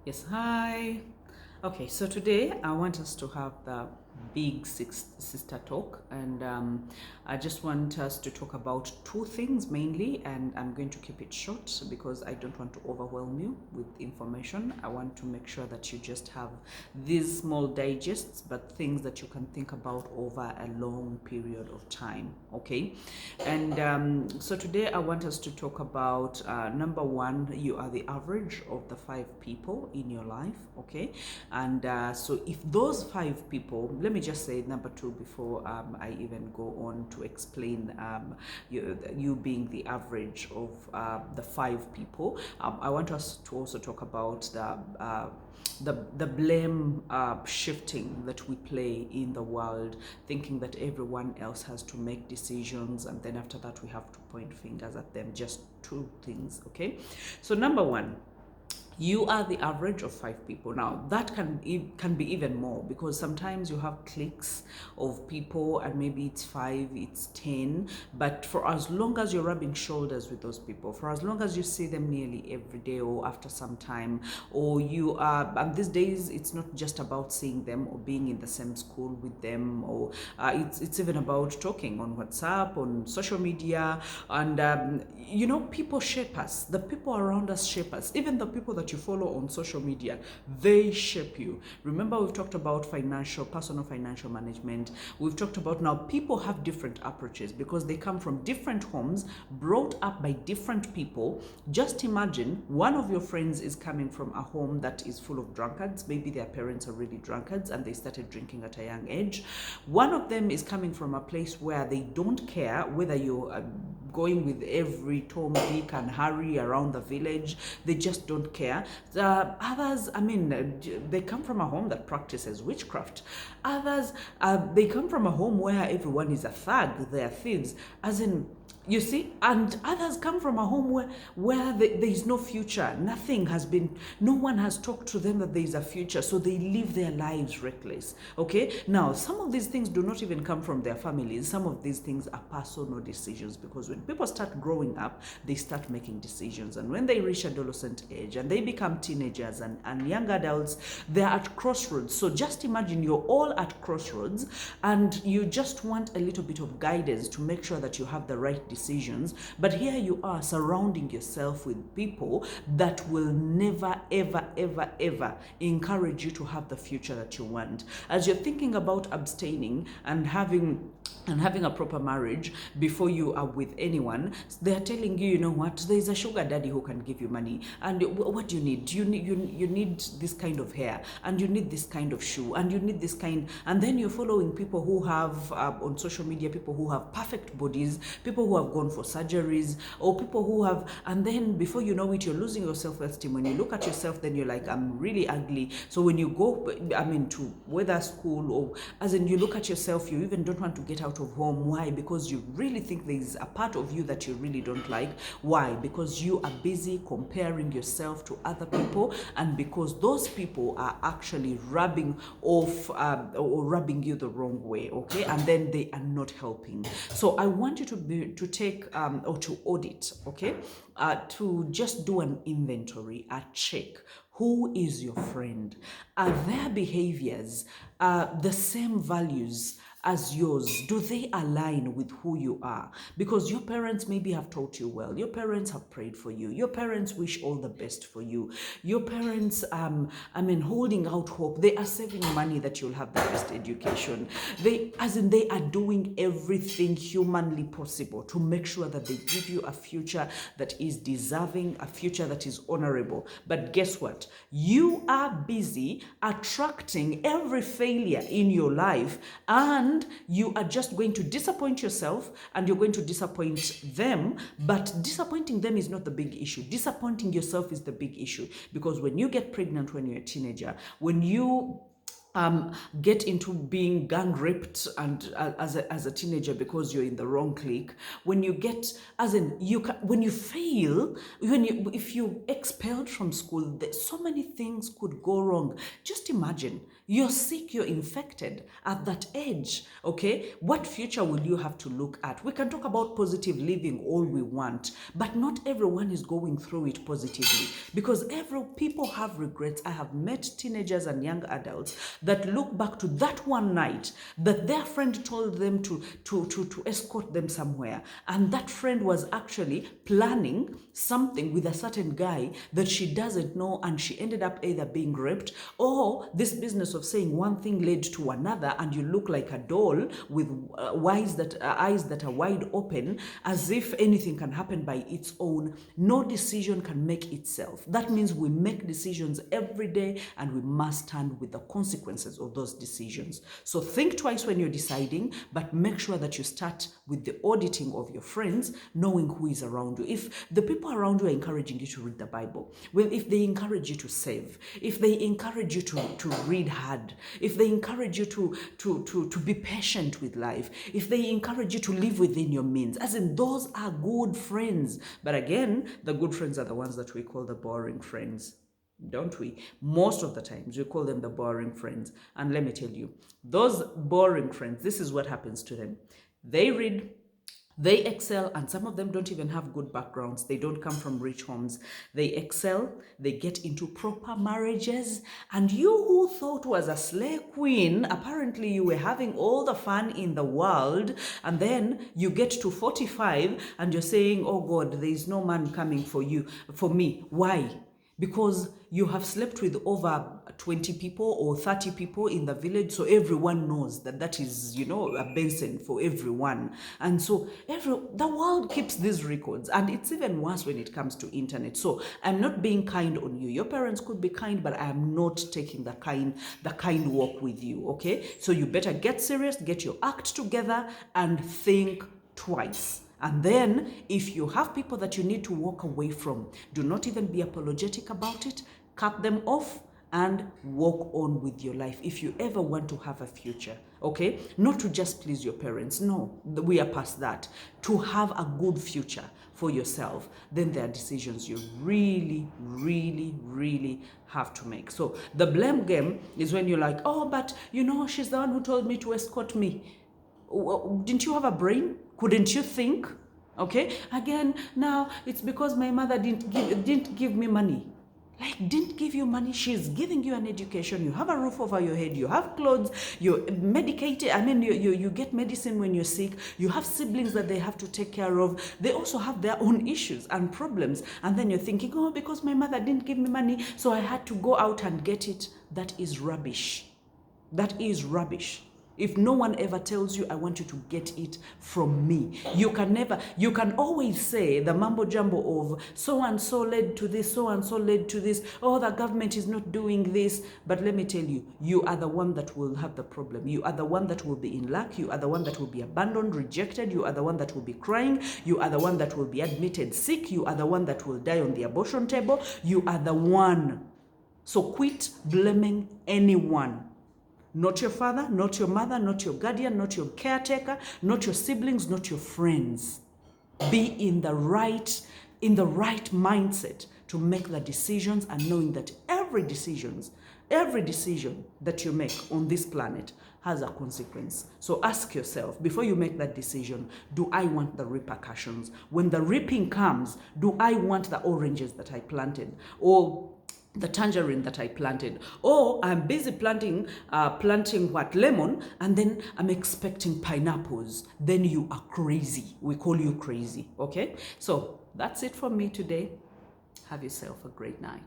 Yes, hi. Okay, so today I want us to have the big sister talk, and I just want us to talk about two things mainly, and I'm going to keep it short because I don't want to overwhelm you with information. I want to make sure that you just have these small digests, but things that you can think about over a long period of time. Okay, and so today I want us to talk about number one, you are the average of the five people in your life. Okay, and so if those five people, let me just say number two before I even go on to explain you being the average of the five people. I want us to also talk about the blame shifting that we play in the world, thinking that everyone else has to make decisions, and then after that we have to point fingers at them. Just two things. Okay, so number one, you are the average of five people. Now that can be even more, because sometimes you have cliques of people and maybe it's five, it's 10, but for as long as you're rubbing shoulders with those people, for as long as you see them nearly every day or after some time, or you are, and these days it's not just about seeing them or being in the same school with them, or it's even about talking on WhatsApp, on social media, and people shape us. The people around us shape us. Even the people that you follow on social media, they shape you. Remember, we've talked about personal financial management. We've talked about, now people have different approaches because they come from different homes, brought up by different people. Just imagine one of your friends is coming from a home that is full of drunkards. Maybe their parents are really drunkards and they started drinking at a young age. One of them is coming from a place where they don't care whether you're going with every Tom, Dick, and Harry around the village. They just don't care. Others, they come from a home that practices witchcraft. Others, they come from a home where everyone is a thug, they're thieves. As in, you see, and others come from a home where there is no future. No one has talked to them that there is a future, so they live their lives reckless. Okay, now some of these things do not even come from their families. Some of these things are personal decisions, because when people start growing up, they start making decisions, and when they reach adolescent age and they become teenagers and young adults, they're at crossroads. So just imagine you're all at crossroads and you just want a little bit of guidance to make sure that you have the right decisions, but here you are surrounding yourself with people that will never ever encourage you to have the future that you want. As you're thinking about abstaining and having a proper marriage before you are with anyone, they're telling you, you know what, there's a sugar daddy who can give you money, and what do you need? You need this kind of hair, and you need this kind of shoe, and you need this kind, and then you're following people who have on social media, people who have perfect bodies, people who have gone for surgeries, or people who have, and then before you know it, you're losing your self-esteem. When you look at yourself, then you're like, I'm really ugly. So when you go, to whether school, or as in, you look at yourself, you even don't want to get out of home. Why? Because you really think there's a part of you that you really don't like. Why? Because you are busy comparing yourself to other people, and because those people are actually rubbing off or rubbing you the wrong way. Okay, and then they are not helping. So I want you to take or to audit. Okay, to just do an inventory, a check. Who is your friend? Are their behaviors the same values as yours? Do they align with who you are? Because your parents maybe have taught you well. Your parents have prayed for you. Your parents wish all the best for you. Your parents, holding out hope. They are saving money that you'll have the best education. They are doing everything humanly possible to make sure that they give you a future that is deserving, a future that is honorable. But guess what? You are busy attracting every failure in your life, and you are just going to disappoint yourself and you're going to disappoint them. But disappointing them is not the big issue. Disappointing yourself is the big issue, because when you get pregnant when you're a teenager, when you get into being gang raped and as a teenager because you're in the wrong clique. When you get, as in you can, when you fail, if you expelled from school, so many things could go wrong. Just imagine, you're sick, you're infected at that age. Okay, what future will you have to look at? We can talk about positive living all we want, but not everyone is going through it positively, because people have regrets. I have met teenagers and young adults that look back to that one night that their friend told them to escort them somewhere, and that friend was actually planning something with a certain guy that she doesn't know, and she ended up either being raped, or this business of saying one thing led to another, and you look like a doll with eyes that are wide open, as if anything can happen by its own. No decision can make itself. That means we make decisions every day, and we must stand with the consequences of those decisions. So think twice when you're deciding, but make sure that you start with the auditing of your friends, knowing who is around you. If the people around you are encouraging you to read the Bible, well, if they encourage you to save, if they encourage you to read hard, if they encourage you to be patient with life, if they encourage you to live within your means, as in, those are good friends. But again, the good friends are the ones that we call the boring friends, don't we? Most of the times we call them the boring friends. And let me tell you, those boring friends, this is what happens to them. They read, they excel, and some of them don't even have good backgrounds. They don't come from rich homes. They excel, they get into proper marriages, and you who thought was a slay queen, apparently you were having all the fun in the world, and then you get to 45 and you're saying, oh God, there is no man coming for me. Why? Because you have slept with over 20 people or 30 people in the village, so everyone knows that is, a basin for everyone. And so the world keeps these records, and it's even worse when it comes to internet. So I'm not being kind on you. Your parents could be kind, but I am not taking the kind walk with you, okay? So you better get serious, get your act together, and think twice. And then, if you have people that you need to walk away from, do not even be apologetic about it. Cut them off and walk on with your life if you ever want to have a future, okay? Not to just please your parents. No, we are past that. To have a good future for yourself, then there are decisions you really, really, really have to make. So the blame game is when you're like, oh, but she's the one who told me to escort me. Didn't you have a brain? Couldn't you think? Okay, again, now it's because my mother didn't give me money. Like, didn't give you money? She's giving you an education. You have a roof over your head. You have clothes. You're medicated. You get medicine when you're sick. You have siblings that they have to take care of. They also have their own issues and problems. And then you're thinking, oh, because my mother didn't give me money, so I had to go out and get it. That is rubbish. That is rubbish. If no one ever tells you, I want you to get it from me, you can always say the mumbo jumbo of so and so led to this, so and so led to this, oh, the government is not doing this. But let me tell you, you are the one that will have the problem. You are the one that will be in lack. You are the one that will be abandoned, rejected. You are the one that will be crying. You are the one that will be admitted sick. You are the one that will die on the abortion table. You are the one. So quit blaming anyone. Not your father, not your mother, not your guardian, not your caretaker, not your siblings, not your friends. Be in the right mindset to make the decisions, and knowing that every decision that you make on this planet has a consequence. So ask yourself, before you make that decision, do I want the repercussions? When the reaping comes, do I want the oranges that I planted, or the tangerine that I planted? Or I'm busy planting lemon, and then I'm expecting pineapples. Then you are crazy. We call you crazy, okay? So that's it for me today. Have yourself a great night.